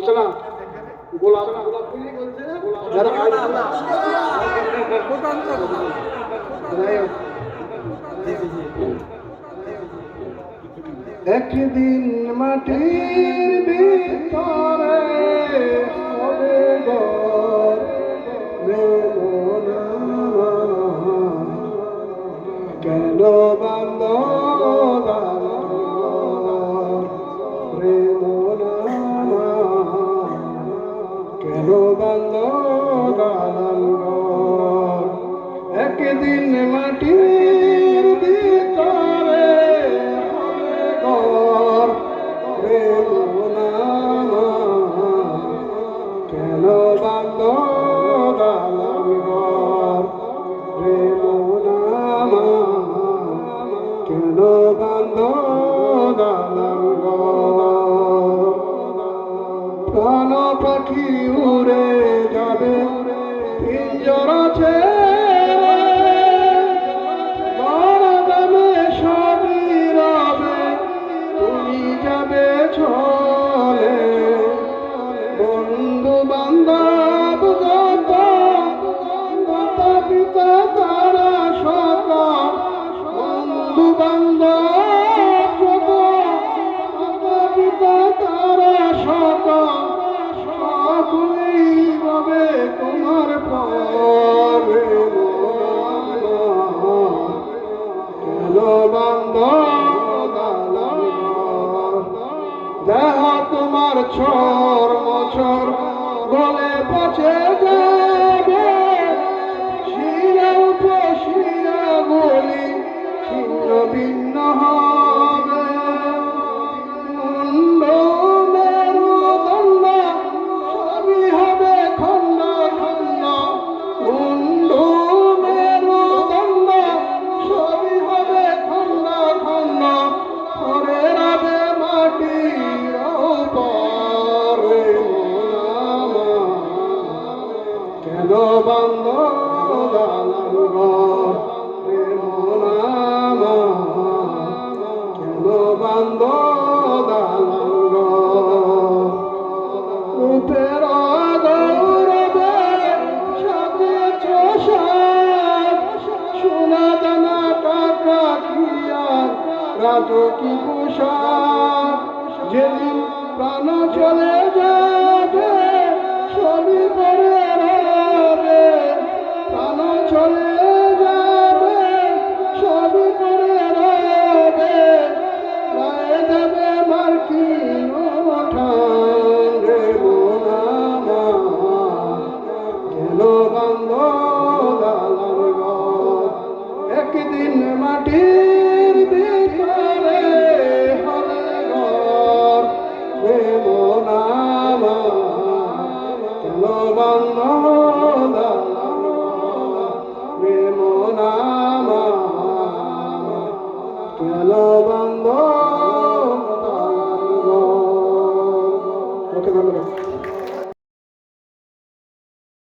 না গোলাপ যারা একদিন মাটির ভিতরে হবে ঘর কেন বান্ধ কেন বান্ধ একদিন মাটির ভিতরে হবে ঘর কেন বান্ধ দালান ঘর কেন বান্ধ দালান ঘর প্রাণ পাখি উড়ে যাবে পিঞ্জরা ছেড়ে গরমে সবই রবে তুমি যাবে চলে বন্ধু বান্ধব যত মাতা পিতা তারা শত বন্ধু বান্ধব যত মাতা পিতা তারা শত সকলেই রবে তোমার পরে কেন বান্ধ দেহ তোমার ছর মছর গলে পচে যাবে শিরা উপশিরা গলি ছিন্ন ভিন্ন হবে মুন্ড মেরুদণ্ড সবই হবে খণ্ড খণ্ড মুন্ড মেরুদণ্ড সবই হবে খণ্ড খণ্ড পরে রবে মাটির উপরে কেন বান্ধ দালান ঘর কেন বান্ধ দালান ঘর রূপের গৌরবে সাজেছ সাজ সোনা দানা টাকা খিয়ার রাজকী পোশাক যেদিন প্রাণ চলে যাবে সবই পরে রবে প্রাণ চলে যাবে সবই পরে রবে গায়ে যাবে মার্কিন ওঠান রে বোনামা কেন বান্ধ দালান ঘর একদিন মাটির ভিতরে হবে ঘর রে বোনামা কেন বান্ধ দালান রে বোনামা কেন বান্ধ দালান ঘর। ওকে ধন্যবাদ।